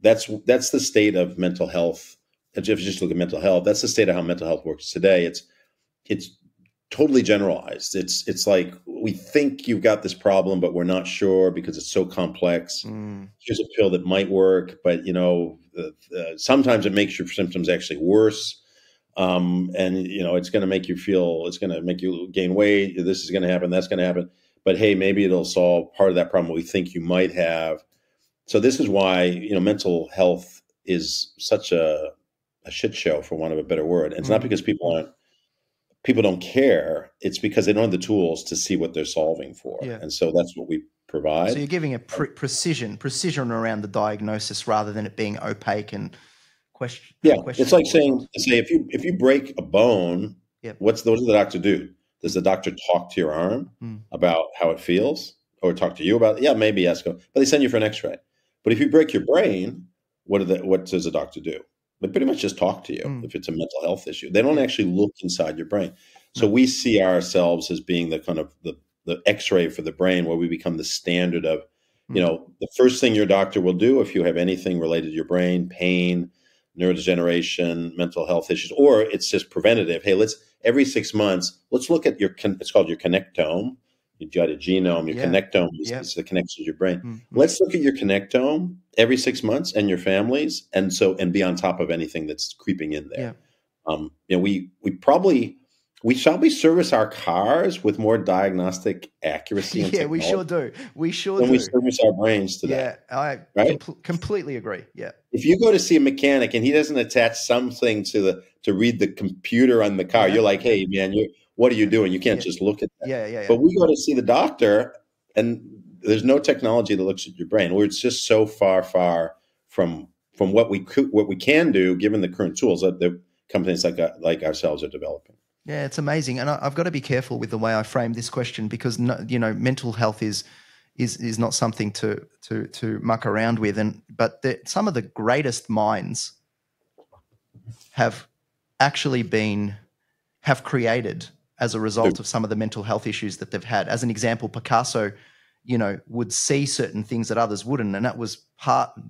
That's the state of mental health. If you just look at mental health, that's the state of how mental health works today. It's totally generalized. It's like, we think you've got this problem, but we're not sure because it's so complex. Here's a pill that might work, but sometimes it makes your symptoms actually worse. And it's going to make you it's going to make you gain weight. This is going to happen. That's going to happen. But hey, maybe it'll solve part of that problem we think you might have. So this is why, mental health is such a shit show, for want of a better word. And it's not because people don't care. It's because they don't have the tools to see what they're solving for. Yeah. And so that's what we provide. So you're giving a precision around the diagnosis, rather than it being opaque and question. Yeah, it's like saying if you break a bone, Yep. what does the doctor do? Does the doctor talk to your arm about how it feels, or talk to you about it? Yeah, maybe ask them, but they send you for an X-ray. But if you break your brain, what does the doctor do? They pretty much just talk to you if it's a mental health issue. They don't actually look inside your brain. So we see ourselves as being the kind of the X-ray for the brain, where we become the standard of, the first thing your doctor will do if you have anything related to your brain, pain, neurodegeneration, mental health issues, or it's just preventative. Hey, every 6 months, let's look at it's called your connectome. You've got a genome. Your connectome is the connection to your brain. Let's look at your connectome every 6 months and your families, and be on top of anything that's creeping in there. We shall service our cars with more diagnostic accuracy. And we sure do. We service our brains today. Yeah, I completely agree. Yeah. If you go to see a mechanic and he doesn't attach something to read the computer on the car, you're like, hey man, what are you doing? You can't just look at that. Yeah. But we go to see the doctor, and there's no technology that looks at your brain. We're just so far from what we can do, given the current tools that the companies like ourselves are developing. Yeah, it's amazing, and I've got to be careful with the way I frame this question, because mental health is not something to muck around with, but some of the greatest minds have actually created as a result of some of the mental health issues that they've had. As an example, Picasso, would see certain things that others wouldn't, and that was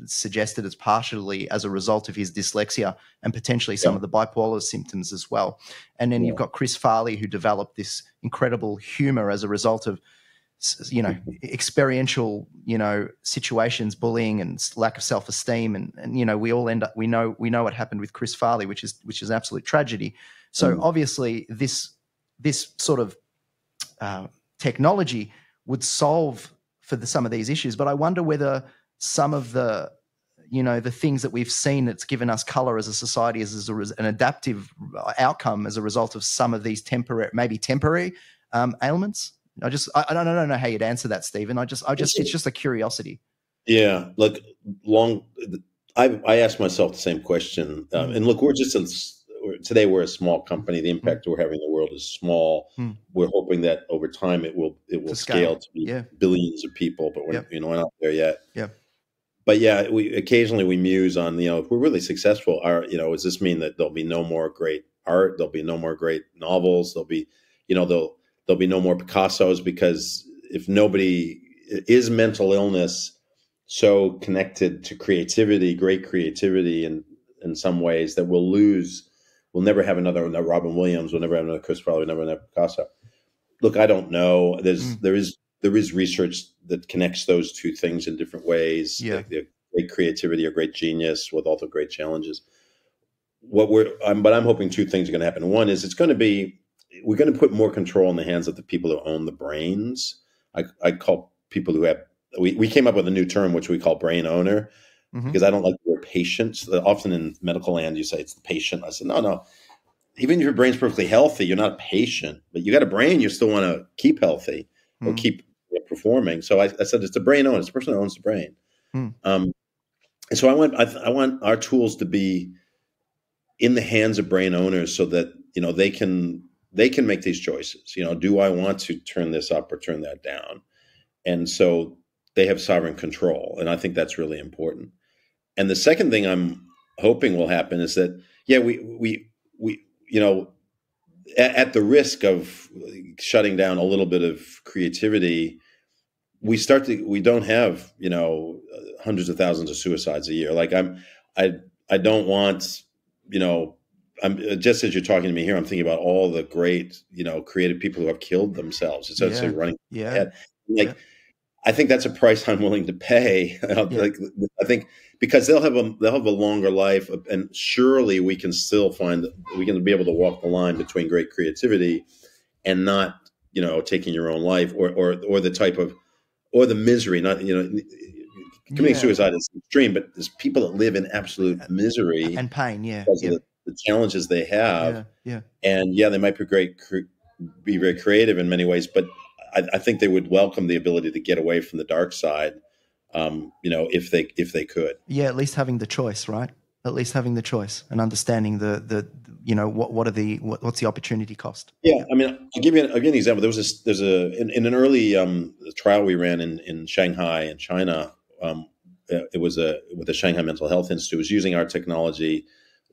suggested as partially as a result of his dyslexia and potentially some of the bipolar symptoms as well. And then you've got Chris Farley, who developed this incredible humor as a result of experiential situations, bullying and lack of self-esteem, and we all end up we know what happened with Chris Farley, which is absolute tragedy. So obviously this sort of technology would solve for some of these issues, but I wonder whether some of the things that we've seen that's given us color as a society as an adaptive outcome as a result of some of these temporary ailments. I don't know how you'd answer that, Stephen. It's just a curiosity. Yeah, look, I asked myself the same question, and look, today we're a small company. The impact we're having in the world is small. We're hoping that over time it will scale to be billions of people, but we're not there yet. Yeah. But we occasionally muse on, if we're really successful, does this mean that there'll be no more great art? There'll be no more great novels. There'll be, There'll be no more Picassos, because if nobody is mental illness so connected to creativity, great creativity, in some ways, that we'll never have another Robin Williams, we'll never have another Chris Farley, we'll never have Picasso. Look, I don't know. There is research that connects those two things in different ways. Yeah. The great creativity or great genius with all the great challenges. But I'm hoping two things are going to happen. One is we're going to put more control in the hands of the people who own the brains. I call people who have, we came up with a new term, which we call brain owner, because I don't like the word patient. Often in medical land, you say it's the patient. I said, no. Even if your brain's perfectly healthy, you're not a patient, but you got a brain you still want to keep healthy or keep performing. So I said it's the brain owner. It's the person who owns the brain. And so I want our tools to be in the hands of brain owners, so that they can make these choices. Do I want to turn this up or turn that down? And so they have sovereign control, and I think that's really important. And the second thing I'm hoping will happen is that we at the risk of shutting down a little bit of creativity, we don't have hundreds of thousands of suicides a year. Like I don't want I'm just, as you're talking to me here, I'm thinking about all the great creative people who have killed themselves. It's actually running ahead. I think that's a price I'm willing to pay. Like, I think because they'll have a longer life, and surely we can be able to walk the line between great creativity and not taking your own life, or the type of, or the misery. Not committing suicide is extreme, but there's people that live in absolute misery and pain, because of the challenges they have. And they might be very creative in many ways, but I think they would welcome the ability to get away from the dark side, if they could. Yeah, at least having the choice, right? At least having the choice and understanding what's the opportunity cost. Yeah, I mean, I'll give you an example. There's in an early trial we ran in Shanghai in China. It was with the Shanghai Mental Health Institute. It was using our technology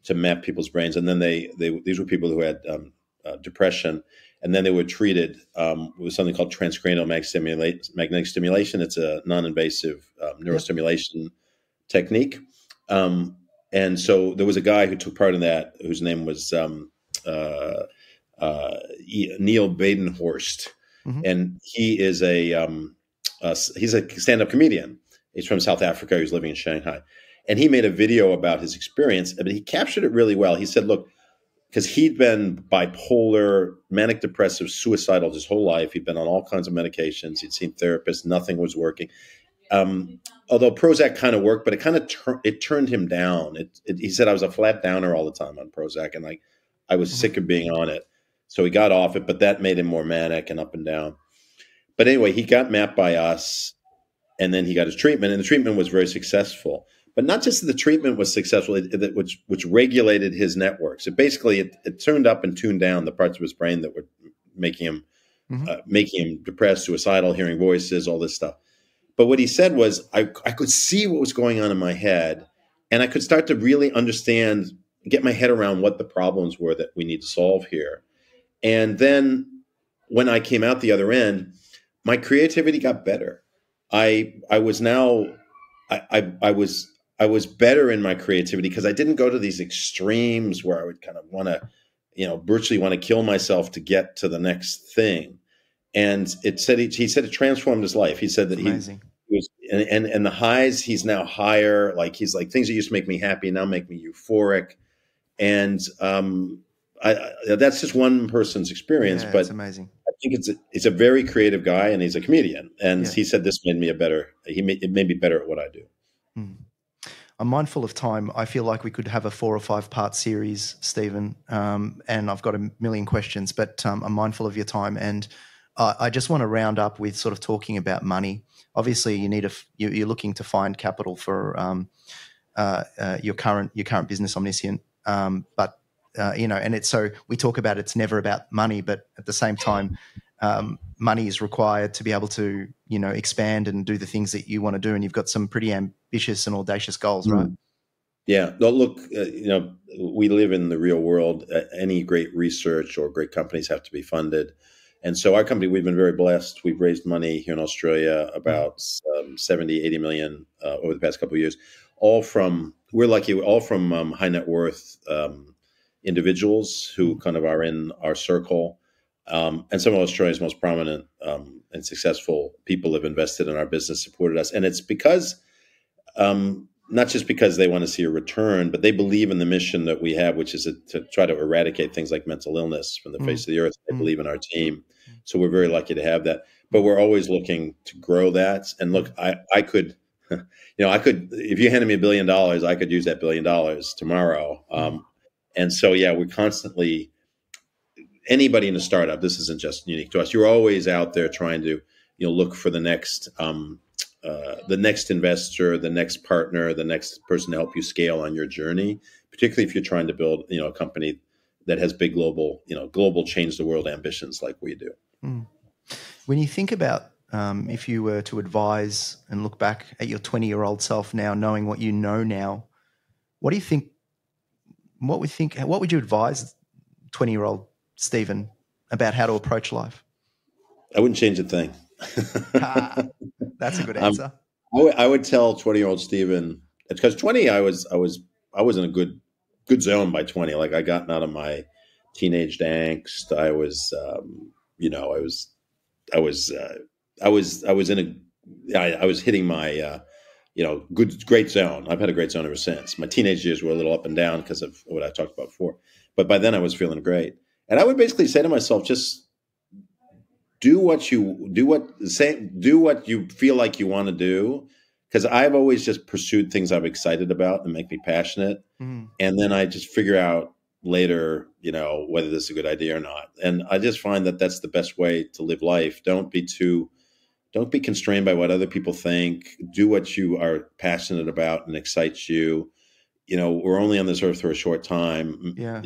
to map people's brains, and then these were people who had depression. And then they were treated with something called transcranial magnetic stimulation. It's a non-invasive neurostimulation technique. And so there was a guy who took part in that, whose name was Neil Badenhorst, and he is he's a stand-up comedian. He's from South Africa. He's living in Shanghai, and he made a video about his experience. But he captured it really well. He said, "Look." Because he'd been bipolar, manic depressive, suicidal his whole life. He'd been on all kinds of medications. He'd seen therapists. Nothing was working. Although Prozac kind of worked, but it kind of turned him down. He said, I was a flat downer all the time on Prozac, and I was sick of being on it. So he got off it, but that made him more manic and up and down. But anyway, he got mapped by us, and then he got his treatment, and the treatment was very successful. But not just that the treatment was successful, which regulated his networks. It turned up and tuned down the parts of his brain that were making him depressed, suicidal, hearing voices, all this stuff. But what he said was, I could see what was going on in my head, and I could start to really understand, get my head around what the problems were that we need to solve here. And then when I came out the other end, my creativity got better. I was better in my creativity because I didn't go to these extremes where I would kind of want to, virtually want to kill myself to get to the next thing. And he said it transformed his life. He said that he was, and the highs, he's now higher. Like he's like, things that used to make me happy now make me euphoric. And that's just one person's experience, but it's amazing. I think it's a very creative guy, and he's a comedian. And he said this made me it made me better at what I do. I'm mindful of time. I feel like we could have a 4 or 5 part series, Stephen, and I've got a million questions, but I'm mindful of your time, and I just want to round up with sort of talking about money. Obviously, you're looking to find capital for your current business, Omniscient, but and it's so we talk about it's never about money, but at the same time, money is required to be able to expand and do the things that you want to do, and you've got some pretty ambitious and audacious goals, right? Yeah. No, look, we live in the real world. Any great research or great companies have to be funded. And so our company, we've been very blessed. We've raised money here in Australia, about 70, 80 million over the past couple of years, we're lucky, all from high net worth individuals who kind of are in our circle. And some of Australia's most prominent and successful people have invested in our business, supported us. And it's because, not just because they want to see a return, but they believe in the mission that we have, which is to try to eradicate things like mental illness from the face of the earth. They believe in our team. So we're very lucky to have that. But we're always looking to grow that. And look, I could, if you handed me $1 billion, I could use that $1 billion tomorrow. And so, yeah, we're constantly, anybody in a startup, this isn't just unique to us. You're always out there trying to, look for the next investor, the next partner, the next person to help you scale on your journey, particularly if you're trying to build, a company that has big global change the world ambitions like we do. When you think about if you were to advise and look back at your 20-year-old self now, knowing what you know now, what do you think? What would you advise 20-year-old Stephen about how to approach life? I wouldn't change a thing. That's a good answer. I would tell 20-year-old Stephen, because 20, I was in a good zone by 20. Like, I gotten out of my teenage angst. I was hitting my great zone. I've had a great zone ever since. My teenage years were a little up and down because of what I talked about before, but by then I was feeling great. And I would basically say to myself, just do what you feel like you want to do. Because I've always just pursued things I'm excited about and make me passionate. And then I just figure out later, whether this is a good idea or not. And I just find that that's the best way to live life. Don't be constrained by what other people think. Do what you are passionate about and excites you. We're only on this earth for a short time. Yeah.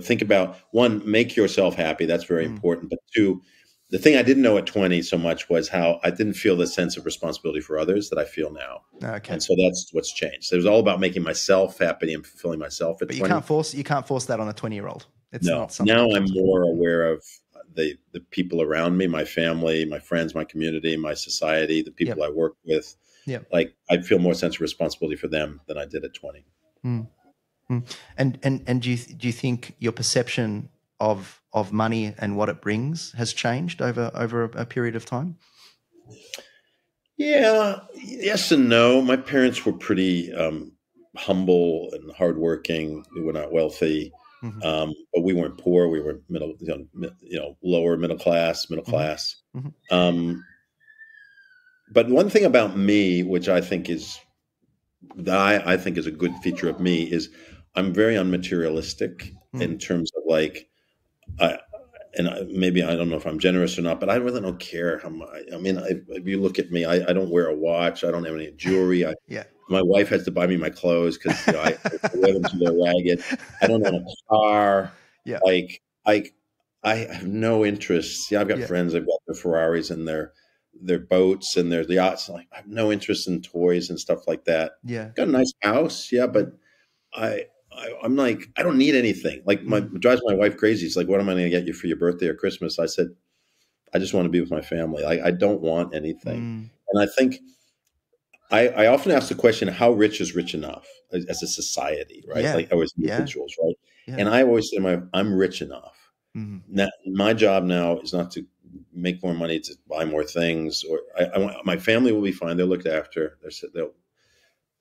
Think about, one, make yourself happy. That's very important. But two, the thing I didn't know at 20 so much was how I didn't feel the sense of responsibility for others that I feel now. Okay. And so that's what's changed. It was all about making myself happy and fulfilling myself at 20. But you can't force that on a 20-year-old. It's not something. Now I'm more aware of the people around me, my family, my friends, my community, my society, the people I work with. Yep. Like, I feel more sense of responsibility for them than I did at 20. And do you think your perception of money and what it brings has changed over a period of time? Yeah, yes and no. My parents were pretty humble and hardworking. We were not wealthy, but we weren't poor. We were lower middle class. But one thing about me, which I think is a good feature of me, is I'm very unmaterialistic in terms of, like, maybe I don't know if I'm generous or not, but I really don't care how much. I mean, if you look at me, I don't wear a watch. I don't have any jewelry. My wife has to buy me my clothes because I wear them till they're ragged. I don't own a car. Yeah. Like, I have no interest. Yeah, I've got friends. I've got their Ferraris and their boats and their yachts. Like, I have no interest in toys and stuff like that. Yeah. Got a nice house. Yeah, but I'm like, I don't need anything. Like, it drives my wife crazy. It's like, what am I going to get you for your birthday or Christmas? I said, I just want to be with my family. I don't want anything. And I think I often ask the question, how rich is rich enough as a society, right? Yeah. Like, or as individuals, right? Yeah. And I always say, I'm rich enough. Now, my job now is not to make more money to buy more things, or my family will be fine. They're looked after.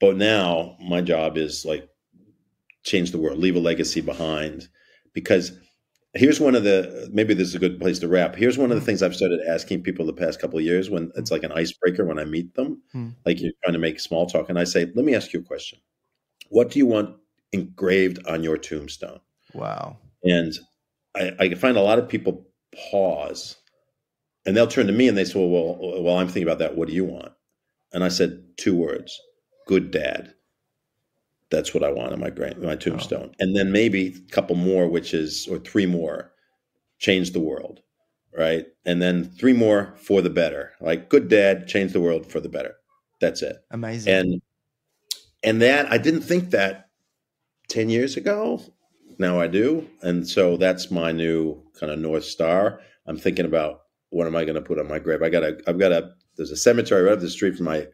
But now my job is, like, change the world, leave a legacy behind. Because here's maybe this is a good place to wrap. Here's one of the things I've started asking people the past couple of years, when it's like an icebreaker when I meet them, like, you're trying to make small talk. And I say, let me ask you a question. What do you want engraved on your tombstone? Wow. And I find a lot of people pause, and they'll turn to me and they say, well, I'm thinking about that. What do you want? And I said 2 words: good dad. That's what I want on my tombstone. And then maybe a couple more, or 3 more, change the world, right? And then 3 more, for the better. Like, good dad, change the world for the better. That's it. Amazing. And that, I didn't think that 10 years ago. Now I do. And so that's my new kind of North Star. I'm thinking about what am I going to put on my grave. There's a cemetery right up the street from my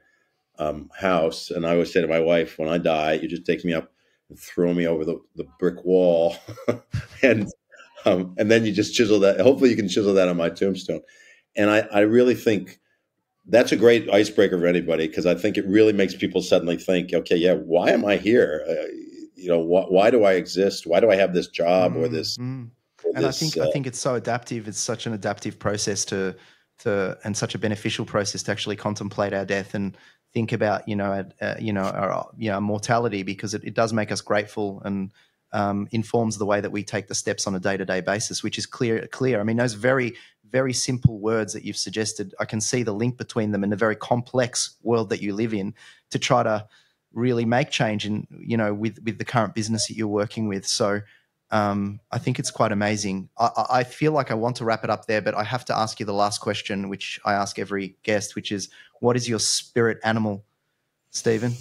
house, and I always say to my wife, when I die, you just take me up and throw me over the brick wall, and then you just chisel that. Hopefully, you can chisel that on my tombstone. And I really think that's a great icebreaker for anybody, because I think it really makes people suddenly think, okay, yeah, why am I here? Why do I exist? Why do I have this job or this? And I think it's so adaptive. It's such an adaptive process and such a beneficial process to actually contemplate our death and think about our mortality, because it does make us grateful and informs the way that we take the steps on a day-to-day basis, which is clear. I mean, those very, very simple words that you've suggested, I can see the link between them in the very complex world that you live in to try to really make change in, with the current business that you're working with. So I think it's quite amazing. I feel like I want to wrap it up there, but I have to ask you the last question, which I ask every guest, which is, what is your spirit animal, Stephen?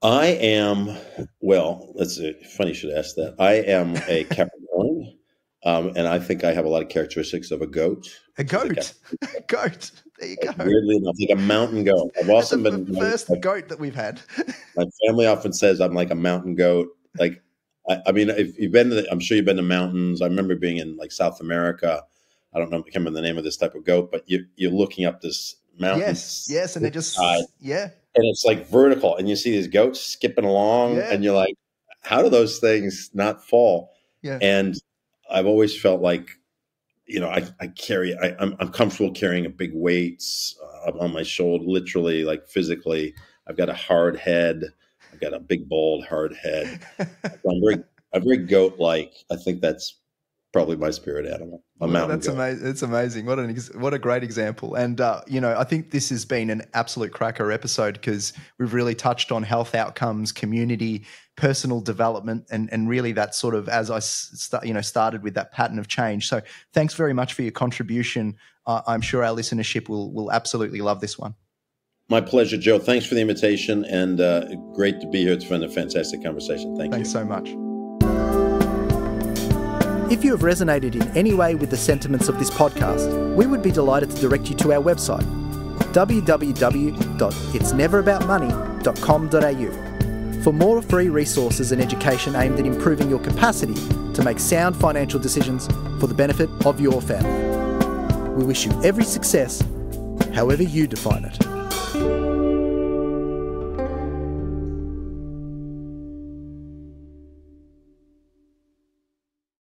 I am, that's funny you should ask that. I am a Capricorn, and I think I have a lot of characteristics of a goat. A goat? A goat. There you go. Weirdly enough, like a mountain goat. I've also been the first goat that we've had. My family often says I'm like a mountain goat. Like, I mean, if you've been I'm sure you've been to mountains. I remember being in like South America. I can't remember the name of this type of goat, but you're looking up this mountain. Yes, and they just and it's like vertical, and you see these goats skipping along, and you're like, how do those things not fall? Yeah. And I've always felt like, I'm comfortable carrying a big weights on my shoulder, literally, like physically. I've got a hard head. I've got a big, bald, hard head. So I'm very goat-like. I think that's probably my spirit animal. That's amazing. It's amazing. What a great example. And, I think this has been an absolute cracker episode, because we've really touched on health outcomes, community, personal development, and really that sort of, as I started with that pattern of change. So thanks very much for your contribution. I'm sure our listenership will absolutely love this one. My pleasure, Joe. Thanks for the invitation, and great to be here. It's been a fantastic conversation. Thanks so much. If you have resonated in any way with the sentiments of this podcast, we would be delighted to direct you to our website, www.itsneveraboutmoney.com.au, for more free resources and education aimed at improving your capacity to make sound financial decisions for the benefit of your family. We wish you every success, however you define it.